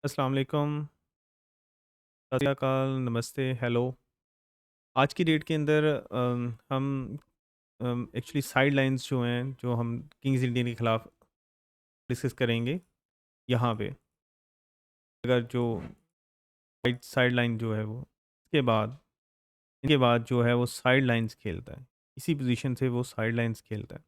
अस्सलाम वालेकुम, सत श्री अकाल, नमस्ते, हेलो। आज की डेट के अंदर हम एक्चुअली साइड लाइंस जो हैं, जो हम किंग्स इंडियन के खिलाफ डिस्कस करेंगे यहाँ पे। अगर जो राइट साइड लाइन जो है वो इनके बाद जो है वो साइड लाइंस खेलता है। इसी पोजीशन से वो साइड लाइंस खेलता है।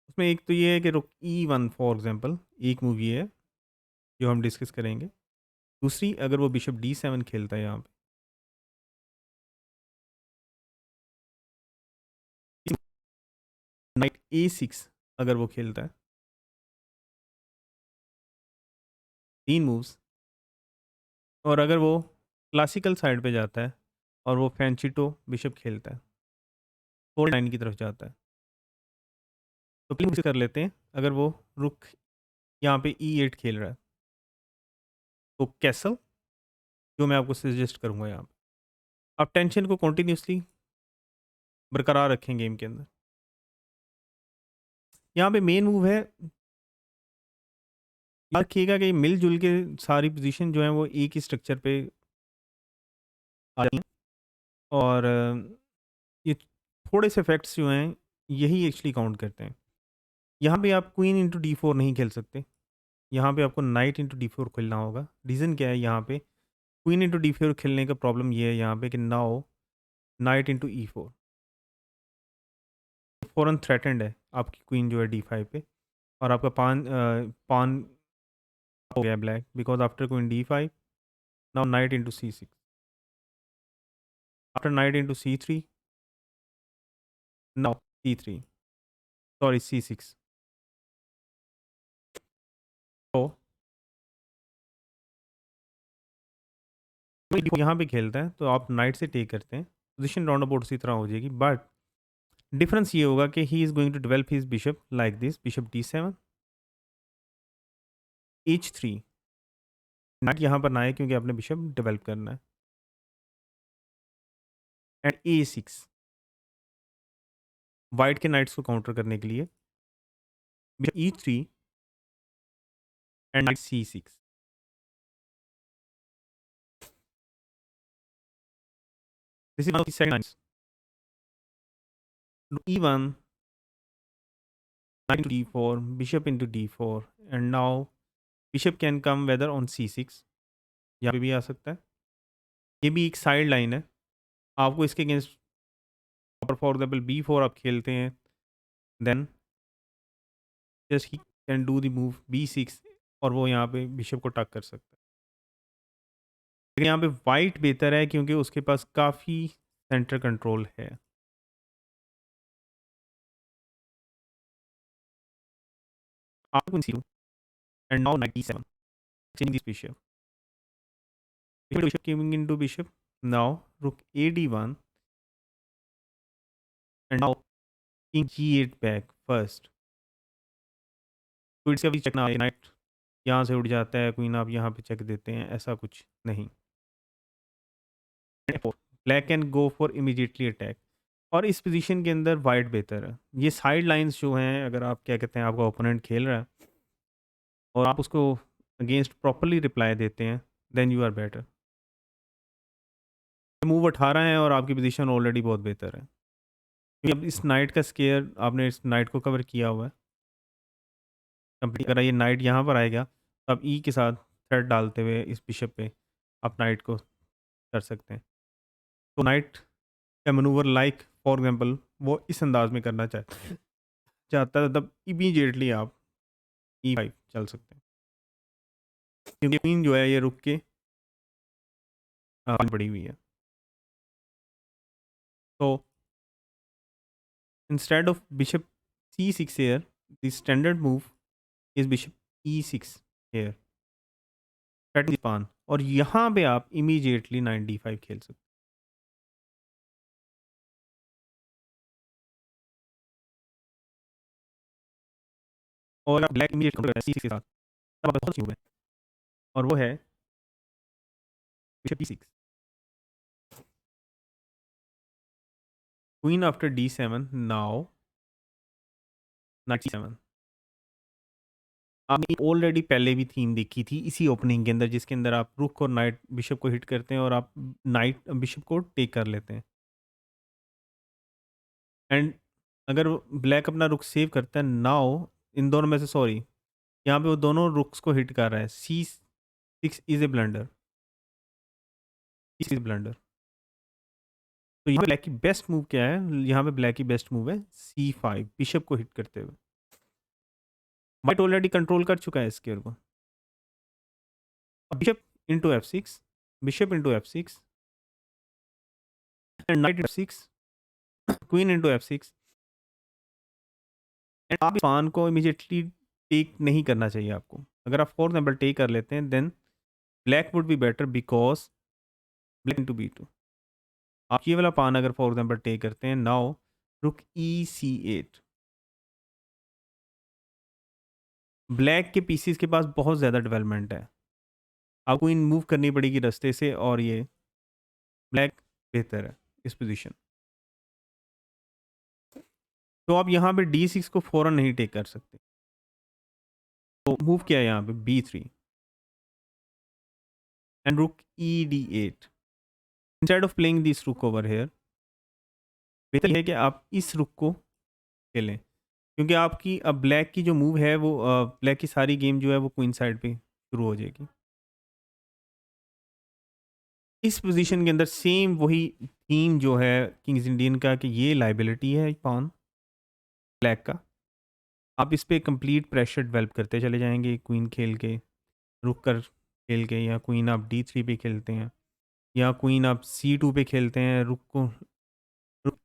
उसमें एक तो ये है कि रुक E1 फॉर एग्जांपल एक मूवी है जो हम डिस्कस करेंगे। दूसरी अगर वो बिशप D7 खेलता है यहाँ पे, नाइट A6 अगर वो खेलता है, 3 मूव्स। और अगर वो क्लासिकल साइड पे जाता है और वो फैंचिटो बिशप खेलता है, 4-9 की तरफ जाता है, तो प्लीज कर लेते हैं। अगर वो रुक यहाँ पे E8 खेल रहा है, तो कैसल जो मैं आपको सजेस्ट करूँगा यहाँ पे, आप टेंशन को कंटिन्यूसली बरकरार रखें गेम के अंदर। यहाँ पे मेन मूव है, याद रखिएगा कि मिलजुल के सारी पोजीशन जो है वो एक ही स्ट्रक्चर पे आ जाती हैं। और ये थोड़े से फैक्ट्स जो हैं यही एक्चुअली काउंट करते हैं। यहाँ पे आप क्वीन इंटू D4 नहीं खेल सकते। यहाँ पे आपको नाइट इंटू D4 खेलना होगा। रीज़न क्या है, यहाँ पे क्वीन इंटू D4 खेलने का प्रॉब्लम ये है यहाँ पे कि नाउ नाइट इंटू E4 फ़ौरन थ्रेटेंड है, आपकी क्वीन जो है D5 पे। और आपका पान हो गया black, because after queen D5 now night into C6, after knight into C3 now C3, sorry C6। तो यहाँ पे खेलता है तो आप नाइट से टेक करते हैं, पोजीशन राउंड अबाउट उसी तरह हो जाएगी। बट डिफरेंस ये होगा कि he is going to develop his bishop like this, bishop D7 H3। Knight यहाँ पर ना है क्योंकि आपने बिशप डेवलप करना है। एंड A6 वाइट के नाइट्स को काउंटर करने के लिए, bishop E3 and night C6। This is one of the second E1 knight into D4, bishop into D4, and now bishop can come whether on C6, यहाँ पे भी आ सकता है। ये भी एक साइड लाइन है, आपको इसके अगेंस्ट फॉर एग्जाम्पल B4 आप खेलते हैं, then just he can do the move B6 और वो यहाँ पे बिशप को टक कर सकता है। लेकिन यहाँ पे वाइट बेहतर है क्योंकि उसके पास काफ़ी सेंटर कंट्रोल है। आपको and now night D7 change this bishop, bishop coming into bishop, now rook AD1 and now king G8 back first। तो इसका भी चेक ना आए, नाइट यहाँ से उड़ जाता है, क्वीन आप यहाँ पे चेक देते हैं, ऐसा कुछ नहीं। Black can go for immediately attack, और इस पोजीशन के अंदर वाइट बेहतर है। ये साइड लाइंस जो हैं, अगर आप क्या कहते हैं, आपका ओपोनेंट खेल रहा है और आप उसको अगेंस्ट प्रॉपरली रिप्लाई देते हैं, then you are better. Move 18 है और आपकी पोजीशन ऑलरेडी बहुत बेहतर है, क्योंकि अब इस नाइट का स्केयर आपने इस नाइट को कवर किया हुआ है कंप्लीट करा। ये नाइट यहाँ पर आएगा तो आप ई के साथ थ्रेड डालते हुए इस बिशप पे आप नाइट को कर सकते हैं। तो नाइट का मनूवर लाइक फॉर एग्जांपल वो इस अंदाज में करना चाहता है, तब इमीडिएटली आप E5 चल सकते हैं, क्योंकि क्वीन जो है ये रुक के पड़ी हुई है। तो instead of bishop C6 here, the standard move is bishop E6 here, threatening the pawn, और यहाँ पे आप इमीडिएटली 9D5 खेल सकते हैं। और आप ब्लैक इमीडिएट काउंटर C6 के साथ, तब आप बहुत अच्छी move है, और वो है bishop E6, queen after D7, now knight C7। आपने ऑलरेडी पहले भी थीम देखी थी इसी ओपनिंग के अंदर, जिसके अंदर आप रुक और नाइट बिशप को हिट करते हैं और आप नाइट बिशप को टेक कर लेते हैं। एंड अगर ब्लैक अपना रुक सेव करता है, नाउ इन दोनों में से, सॉरी, यहाँ पे वो दोनों रुक्स को हिट कर रहा है। C6 is a blunder, is blunder. तो यहाँ पे ब्लैक की बेस्ट मूव क्या है? यहाँ पे ब्लैक की बेस्ट मूव है C5, बिशप को हिट करते हुए। वाइट ऑलरेडी कंट्रोल कर चुका है स्क्वायर को। Bishop into F6, bishop into F6 and night F6, queen into F6। And आप इस पान को इमीडिएटली टेक नहीं करना चाहिए आपको। अगर आप फॉर एग्जाम्पल टेक कर लेते हैं, then black would be better because black into B2। आप ये वाला पान अगर फॉर एग्जाम्पल टेक करते हैं, नाउ रुक EC8, ब्लैक के पीसीस के पास बहुत ज़्यादा डेवलपमेंट है। आपको इन मूव करनी पड़ेगी रास्ते से, और ये ब्लैक बेहतर है इस पोजीशन। तो आप यहाँ पे D6 को फौरन नहीं टेक कर सकते। तो मूव किया है यहाँ पे B3 एंड रुक ED8। Instead of playing this रुक ओवर हेयर, बेहतर है कि आप इस रुक को खेलें, क्योंकि आपकी अब ब्लैक की जो मूव है वो ब्लैक की सारी गेम जो है वो क्वीन साइड पे शुरू हो जाएगी। इस पोजीशन के अंदर सेम वही थीम जो है किंग्स इंडियन का, कि ये लाइबिलिटी है पॉन ब्लैक का। आप इस पे कंप्लीट प्रेशर डेवलप करते चले जाएंगे, क्वीन खेल के, रुक कर खेल के, या क्वीन आप D3 पे खेलते हैं, या क्वीन आप C2 पे खेलते हैं, रुक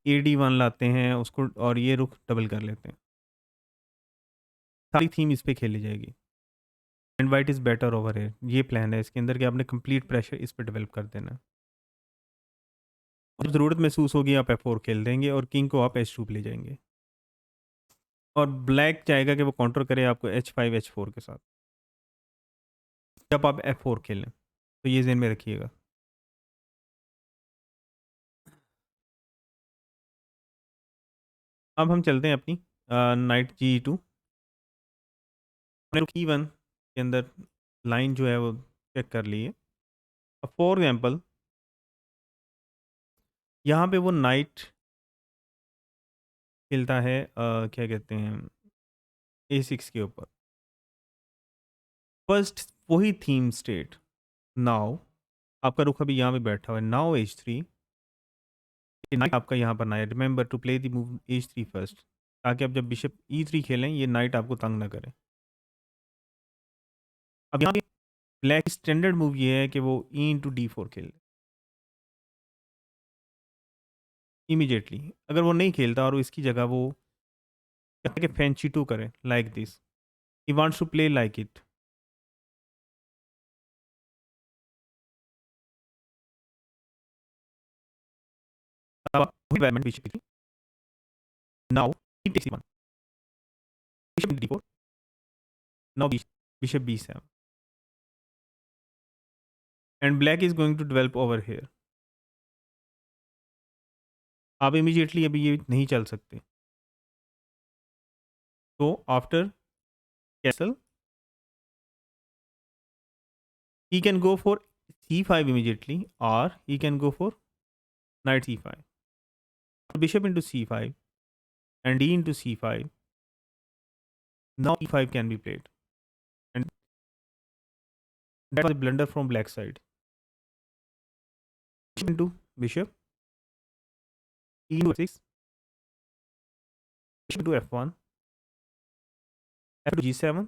AD1 लाते हैं उसको, और ये रुक डबल कर लेते हैं। सारी थीम इस पे खेली जाएगी। And white is better over है, ये प्लान है इसके अंदर कि आपने कंप्लीट प्रेशर इस पे डेवलप कर देना है। जब ज़रूरत महसूस होगी आप F4 खेल देंगे और किंग को आप H2 पे ले जाएंगे, और ब्लैक चाहेगा कि वो काउंटर करे आपको H5 H4 के साथ जब आप F4 खेलें। तो ये ज़हन में रखिएगा। अब हम चलते हैं अपनी नाइट G2। हमने E1 के अंदर लाइन जो है वो चेक कर ली है। अब फॉर एग्जाम्पल यहाँ पे वो नाइट खेलता है क्या कहते हैं A6 के ऊपर, फर्स्ट वही थीम स्टेट। नाउ आपका रुख अभी यहाँ पे बैठा हुआ है, नाउ H3, नाइट आपका यहाँ पर ना है। Remember to play the move H3 first, ताकि आप जब बिशप E3 खेलें ये नाइट आपको तंग ना करे। अब यहाँ पे ब्लैक स्टैंडर्ड मूव ये है कि वो E इंटू D4 खेले इमीडिएटली। अगर वो नहीं खेलता और वो इसकी जगह वो फैंची 2 करे like this, he wants to play like it. Now he takes E1, bishop D4, now bishop B7, and black is going to develop over here। आप इमीडिएटली अभी ये नहीं चल सकते। तो after castle he can go for C5 immediately, or he can go for knight C5, bishop into C5 and D into C5। now E5 can be played, and that was a blunder from black side। bishop into bishop, E into F6, bishop into F1, F to G7,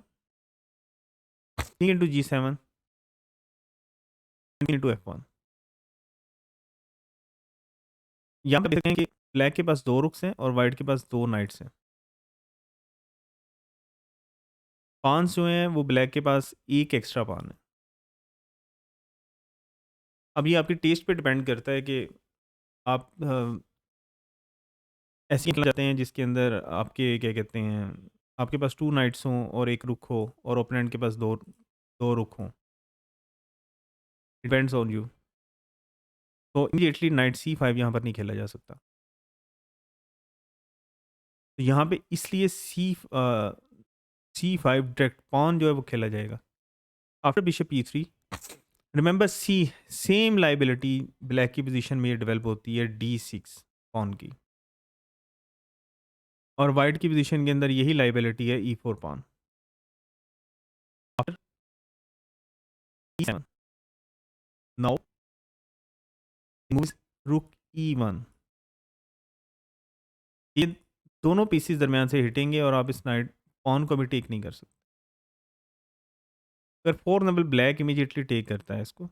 King into G7, King into F1। यहाँ पे देखते हैं कि black के पास 2 रुक्स हैं और white के पास 2 nights हैं। पांस जो हैं वो ब्लैक के पास एक एक्स्ट्रा पान है। अब ये आपके टेस्ट पे डिपेंड करता है कि आप ऐसे खेलना चाहते हैं जिसके अंदर आपके क्या कहते हैं, आपके पास 2 नाइट्स हों और 1 रुक हो, और ओपोनेंट के पास 2 रुक हों। Depends on you. तो इमीडिएटली नाइट C5 यहाँ पर नहीं खेला जा सकता। तो यहाँ पे इसलिए C5 डायरेक्ट पॉन जो है वो खेला जाएगा। आफ्टर बिशप E3, रिमेंबर सी सेम लाइबिलिटी ब्लैक की पोजीशन में ये डेवलप होती है D6 पॉन की, और वाइट की पोजीशन के अंदर यही लाइबिलिटी है E4 pawn. After E7, now moves रुक E1। ये दोनों पीसेस दरमियान से हिटेंगे और आप इस नाइट पॉन को भी टेक नहीं कर सकते। अगर 4 नंबर ब्लैक इमीडिएटली टेक करता है इसको,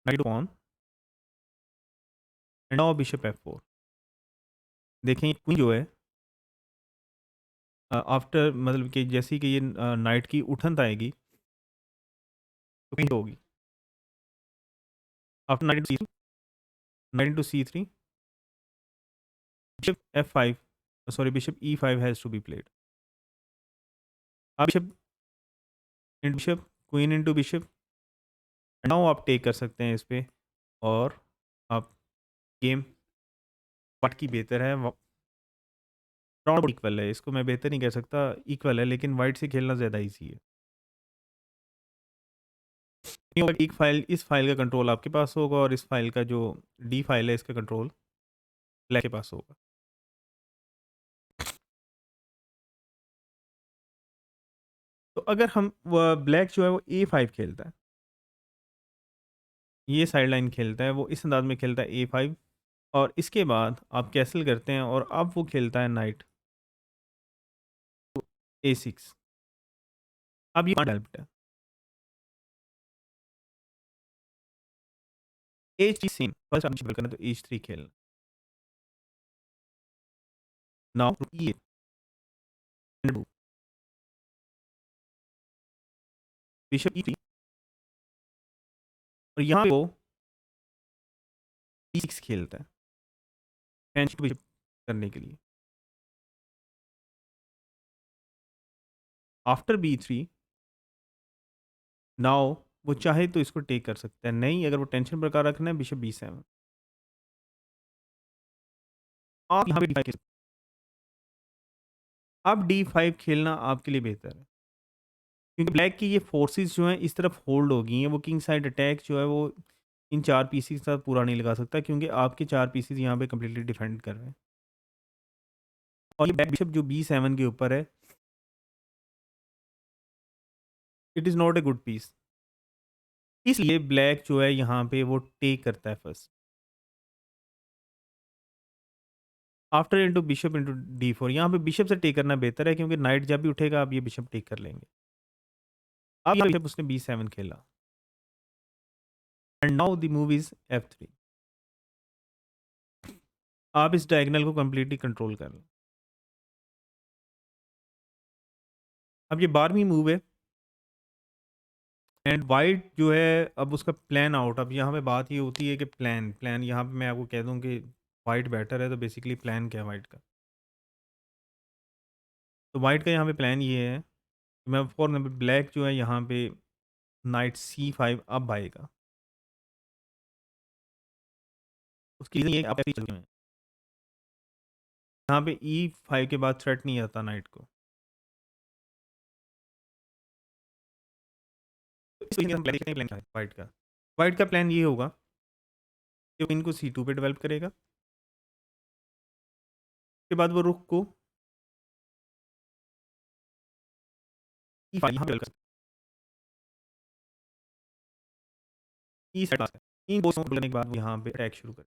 knight pawn and now bishop F4। देखें क्वीन जो है आफ्टर मतलब कि जैसे ही कि ये नाइट की उठन आएगी तो क्वीन होगी। After knight into C3, bishop F5, sorry bishop E5 has to be played. अब bishop into bishop, queen into bishop, now आप टेक कर सकते हैं इस पे, और आप गेम वाइट की बेहतर है। राउंड इक्वल है, इसको मैं बेहतर नहीं कह सकता, इक्वल है, लेकिन वाइट से खेलना ज़्यादा ईजी है। एक फाइल, इस फाइल का कंट्रोल आपके पास होगा और इस फाइल का जो डी फाइल है इसका कंट्रोल ब्लैक के पास होगा। तो अगर हम ब्लैक जो है वो A5 खेलता है, ये साइड लाइन खेलता है, वो इस अंदाज में खेलता है A5, और इसके बाद आप कैसल करते हैं और अब वो खेलता है नाइट A6। अब ये डेवलप्ड है, H3 सेम, फर्स्ट आपने शेफल करना तो H3 खेलना। नाउ E8 बिशप E3, और यहाँ पे वो E6 खेलता है बिशप करने के लिए। आफ्टर B3, नाउ वो चाहे तो इसको टेक कर सकता है, नहीं अगर वो टेंशन बरकरार रखना है बिशप B7। आप यहाँ पे D5 खेल, अब D5 खेलना आपके लिए बेहतर है, क्योंकि ब्लैक की ये फोर्सेस जो हैं इस तरफ होल्ड हो गई हैं। वो किंग साइड अटैक जो है वो इन 4 पीसेस के साथ पूरा नहीं लगा सकता, क्योंकि आपके 4 पीसेस यहाँ पे कम्प्लीटली डिफेंड कर रहे हैं, और ये ब्लैक बिशप जो B7 के ऊपर है, it is not a good piece, इसलिए ब्लैक जो है यहाँ पे वो टेक करता है first. After into bishop into D4, यहाँ पे बिशप से टेक करना बेहतर है, क्योंकि नाइट जब भी उठेगा आप ये बिशप टेक कर लेंगे। अब यहाँ बिशप उसने B7 खेला, and now the move is F3। आप इस डायगोनल को कम्प्लीटली कंट्रोल कर लें। अब ये 12वीं मूव है, एंड वाइट जो है अब उसका प्लान आउट। अब यहाँ पे बात ये होती है कि प्लान यहाँ पे मैं आपको कह दूँ कि वाइट बेटर है, तो बेसिकली प्लान क्या है वाइट का। तो वाइट का यहाँ पे प्लान ये है, मैं फॉर एग्जाम्पल ब्लैक जो है यहाँ पे नाइट C5 अब आएगा, उसकी रीज़न ये है कि आप चल गए हैं, यहाँ पे E5 के बाद थ्रेट नहीं आता नाइट को। तो इस वजह से हम प्लान क्या है वाइट का प्लान ये होगा कि वो इनको C2 पे डेवलप करेगा, उसके बाद वो रुख को E5 यहाँ पे डेवलप E सेट इन दो करने के बाद वो यहाँ पे अटैक शुरू कर।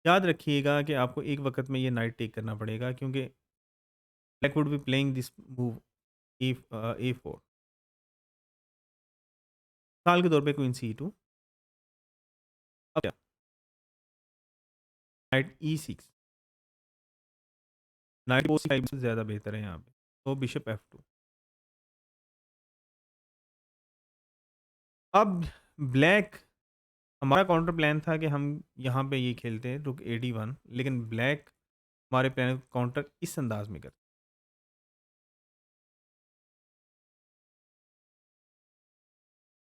याद रखिएगा कि आपको एक वक्त में ये नाइट टेक करना पड़ेगा, क्योंकि black would be playing this move A4, साल के तौर पे क्वीन C2। अब क्या, नाइट E6, नाइट O5 से ज़्यादा बेहतर है यहाँ पे, तो बिशप F2। अब ब्लैक, हमारा काउंटर प्लान था कि हम यहाँ पे ये खेलते हैं रुक AD1, लेकिन ब्लैक हमारे प्लान काउंटर इस अंदाज में करते।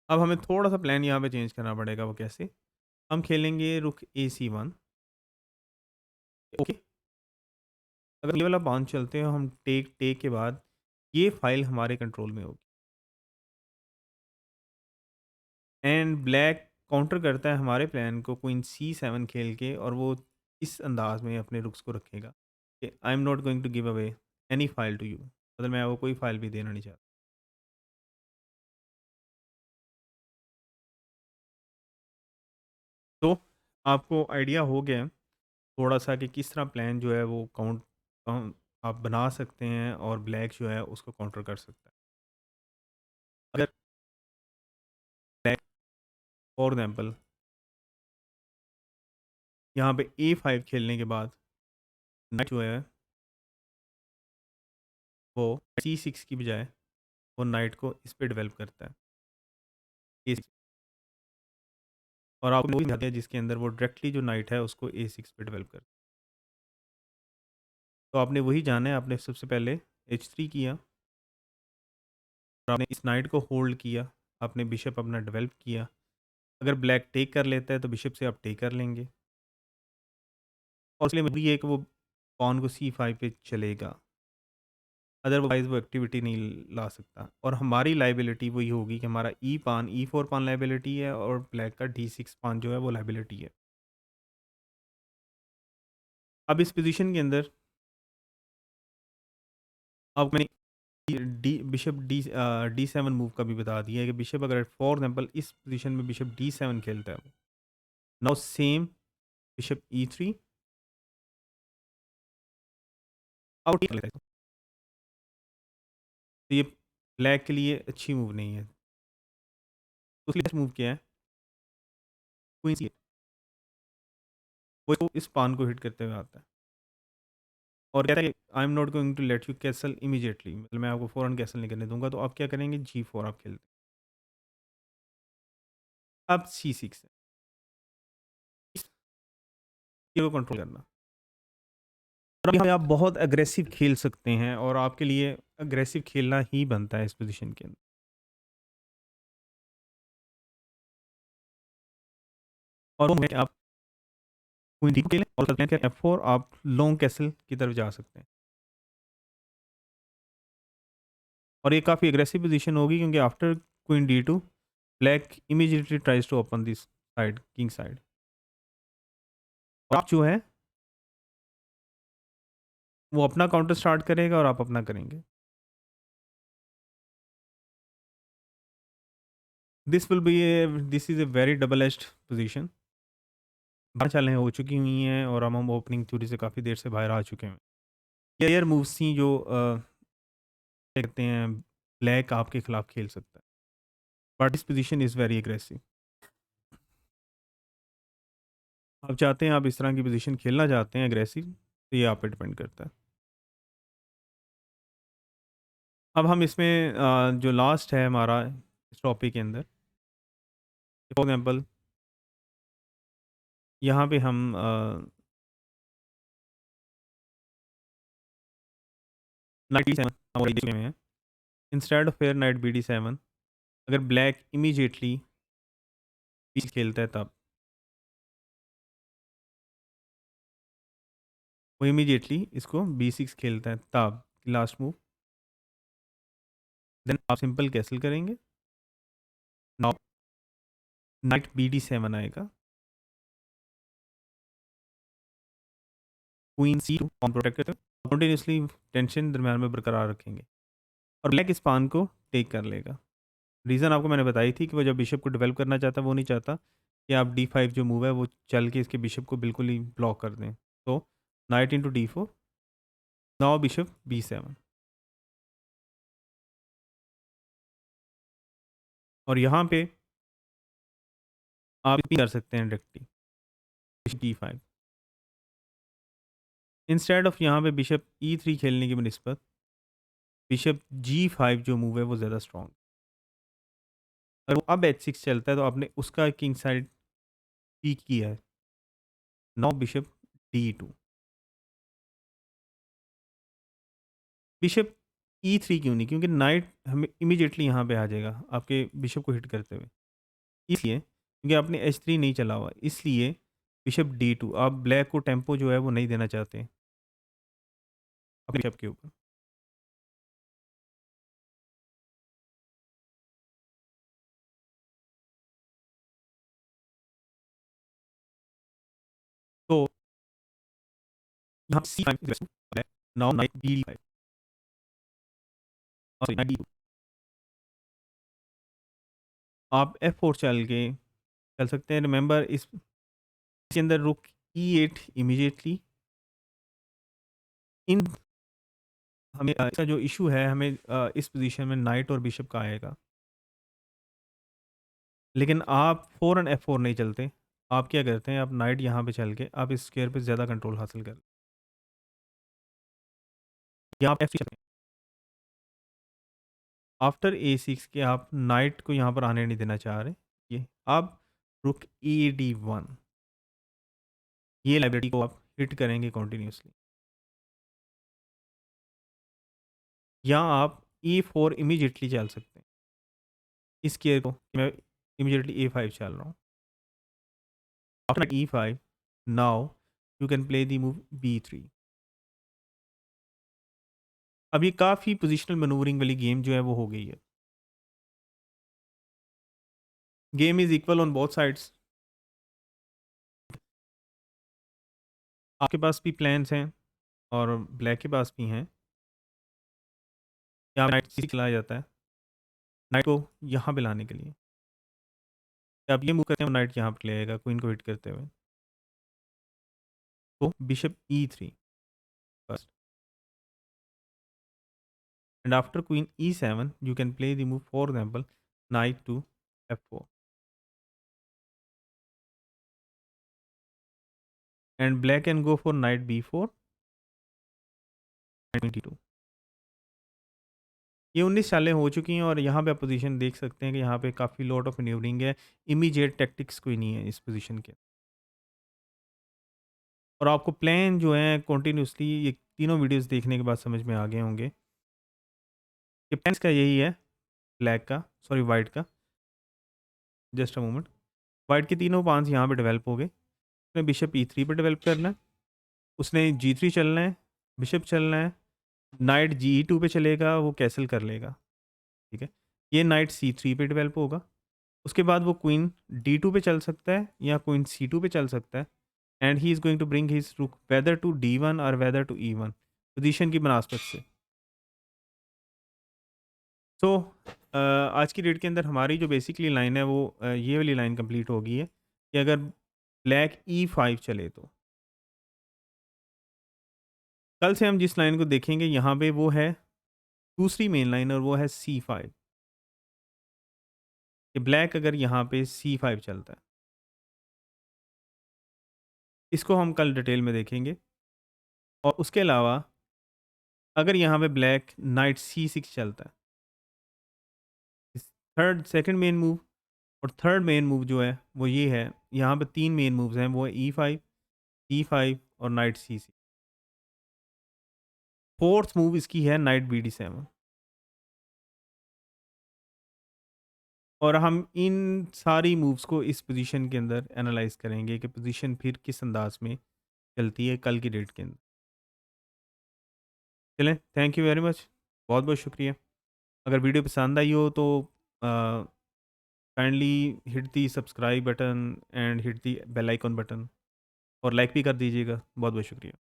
अब हमें थोड़ा सा प्लान यहाँ पे चेंज करना पड़ेगा, वो कैसे, हम खेलेंगे रुक AC1, ओके, अगर ये वाला पान चलते हैं हम टेक टेक के बाद ये फाइल हमारे कंट्रोल में होगी एंड ब्लैक काउंटर करता है हमारे प्लान को क्वीन C7 खेल के और वो इस अंदाज में अपने रुक्स को रखेगा कि I am not going to give away any file to you, मतलब मैं वो कोई फाइल भी देना नहीं चाहता। तो आपको आइडिया हो गया थोड़ा सा कि किस तरह प्लान जो है वो आप बना सकते हैं और ब्लैक जो है उसको काउंटर कर सकता है। अगर ब्लैक फॉर एग्जाम्पल यहाँ पे A5 खेलने के बाद नाइट जो है वो C6 की बजाय वो नाइट को इस पे डेवलप करता है A6, और आपको मूवी दिखाते हैं जिसके अंदर वो डायरेक्टली जो नाइट है उसको A6 पे डेवलप करता है। तो आपने वही जाना है, आपने सबसे पहले H3 किया और आपने इस नाइट को होल्ड किया, आपने बिशप अपना डेवलप किया। अगर ब्लैक टेक कर लेता है तो बिशप से आप टेक कर लेंगे और इसलिए मजबूरी है कि वो पॉन को C5 पे चलेगा, अदरवाइज वो एक्टिविटी नहीं ला सकता और हमारी लाइबिलिटी वही होगी कि हमारा E4 पान लाइबिलिटी है और ब्लैक का D6 पान जो है वो लाइबिलिटी है। अब इस पोजीशन के अंदर अब मैंने बिशप D7 मूव का भी बता दिया है कि बिशप अगर फॉर एग्जाम्पल इस पोजीशन में बिशप D7 खेलता है, now same bishop E3 out कर लेता है, तो ये ब्लैक के लिए अच्छी मूव नहीं है। तो उसके लिए मूव क्या है, क्वीन C8, वो इसको इस पान को हिट करते हुए आता है और कहता है I am not going to let you castle immediately, मतलब मैं आपको फ़ौरन कैसल नहीं करने दूंगा। तो आप क्या करेंगे, G4 आप खेलते हैं। अब C6 है, इस को कंट्रोल करना और अभी आप बहुत अग्रेसिव खेल सकते हैं और आपके लिए अग्रेसिव खेलना ही बनता है इस पोजीशन के अंदर। और वो है कि आप क्वीन D को खेलें और उसके बाद F4 आप लॉन्ग कैसल की तरफ जा सकते हैं और ये काफ़ी अग्रेसिव पोजीशन होगी क्योंकि after queen D2 black immediately tries to open this side, king side, और आप जो है वो अपना काउंटर स्टार्ट करेगा और आप अपना करेंगे। This is a very double edged position. 12 चालें हो चुकी हुई हैं और हम ओपनिंग थ्योरी से काफ़ी देर से बाहर आ चुके हैं। प्लेयर मूव्स थी जो क्या कहते हैं ब्लैक आपके खिलाफ खेल सकता है, but this position is very aggressive. आप चाहते हैं, आप इस तरह की पोजीशन खेलना चाहते हैं एग्रेसिव, तो ये आप पे डिपेंड करता है। अब हम इसमें जो लास्ट है हमारा इस टॉपिक के अंदर, फॉर एग्जाम्पल यहाँ पे हम नाइट D7 हम already देख चुके हैं। Instead of fair night BD7 अगर ब्लैक इमीडिएटली पीस खेलता है तब वो इमीडिएटली इसको B6 खेलता है तब लास्ट मूव, देन आप सिंपल कैसल करेंगे। नाउ नाइट BD7 आएगा, queen C2 on protected, continuously tension दरम्यान में बरकरार रखेंगे और ब्लैक इस पान को टेक कर लेगा। रीज़न आपको मैंने बताई थी कि वो जब बिशप को डेवलप करना चाहता है वो नहीं चाहता कि आप D5 जो मूव है वो चल के इसके बिशप को बिल्कुल ही ब्लॉक कर दें। तो night into D4, now bishop B7, और यहाँ पे आप भी कर सकते हैं directly bishop D5 instead of यहाँ पे बिशप E3 खेलने की बनिस्बत बिशप G5 जो मूव है वो ज़्यादा स्ट्रॉन्ग। अगर वो अब H6 चलता है तो आपने उसका किंग साइड पीक किया है। Now bishop D2, bishop E3 क्यों नहीं, क्योंकि नाइट हमें इमीडिएटली यहाँ पे आ जाएगा आपके बिशप को हिट करते हुए, इसलिए क्योंकि आपने H3 नहीं चला हुआ, इसलिए बिशप D2, आप ब्लैक को टेम्पो जो है वो नहीं देना चाहते अपने बिशप के ऊपर। तो यहाँ C5 now night B5, sorry night D2, आप F4 चल सकते हैं। रिमेंबर इसके अंदर रुक E8 इमीडिएटली इन हमें इसका जो इशू है हमें इस पोजीशन में नाइट और बिशप का आएगा, लेकिन आप फ़ौरन F4 नहीं चलते। आप क्या करते हैं, आप नाइट यहाँ पे चल के आप इस स्क्वायर पे ज़्यादा कंट्रोल हासिल कर, या आप F3 चलते हैं। आफ्टर A6 के आप नाइट को यहाँ पर आने नहीं देना चाह रहे, ये आप रुक ED1, ये लाइब्रेरी को आप हिट करेंगे कॉन्टिन्यूसली, या आप E4 इमीडिएटली चल सकते हैं। इस स्क्वायर को मैं इमीडिएटली A5 चल रहा हूँ। After E5 now you can play the move B3। अब ये काफ़ी पोजिशनल मैनूवरिंग वाली गेम जो है वो हो गई है। Game is equal on both sides. आपके पास भी प्लान्स हैं और ब्लैक के पास भी हैं। यहाँ नाइट C चलाया जाता है नाइट को यहाँ पे लाने के लिए। आप ये मूव करते हैं नाइट यहाँ पे ले आएगा क्वीन को हिट करते हुए। तो bishop E3 first, and after queen E7 you can play the move, for example knight to F4, and black can go for knight B4 and 22। ये 19 चालें हो चुकी हैं और यहाँ पे आप पोजीशन देख सकते हैं कि यहाँ पे काफ़ी लॉट ऑफ मैन्यूवरिंग है। इमीडिएट टैक्टिक्स कोई नहीं है इस पोजीशन के, और आपको प्लान जो है कंटिन्यूसली ये तीनों वीडियोस देखने के बाद समझ में आ गए होंगे कि प्लान का यही है, ब्लैक का, सॉरी वाइट का, जस्ट अ मोमेंट। वाइट के तीनों पांस यहाँ पे डेवलप हो गए। उसने बिशप E3 पे डेवलप करना है, उसने G3 चलना है, बिशप चलना है, नाइट G2 पे चलेगा, वो कैसल कर लेगा, ठीक है। ये नाइट C3 पे डेवलप होगा, उसके बाद वो क्वीन D2 पे चल सकता है या क्वीन C2 पे चल सकता है, and he is going to bring his rook whether to D1 और वेदर टू E1 पोजीशन की बनास्पत से। सो आज की डेट के अंदर हमारी जो बेसिकली लाइन है वो ये वाली लाइन कंप्लीट हो गई है कि अगर ब्लैक E5 चले तो कल से हम जिस लाइन को देखेंगे यहाँ पे वो है दूसरी मेन लाइन, और वो है C5, कि ब्लैक अगर यहाँ पे C5 चलता है, इसको हम कल डिटेल में देखेंगे। और उसके अलावा अगर यहाँ पे ब्लैक नाइट C6 चलता है, थर्ड सेकंड मेन मूव, और थर्ड मेन मूव जो है वो ये है, यहाँ पे तीन मेन मूव्स हैं, वो है E5, E5 और नाइट C6। फोर्थ मूव इसकी है नाइट BD7, और हम इन सारी मूव्स को इस पोजीशन के अंदर एनालाइज करेंगे कि पोजीशन फिर किस अंदाज में चलती है कल की डेट के अंदर। चलें, थैंक यू वेरी मच, बहुत बहुत शुक्रिया। अगर वीडियो पसंद आई हो तो kindly hit the subscribe button and hit the bell icon button, और लाइक भी कर दीजिएगा। बहुत बहुत शुक्रिया।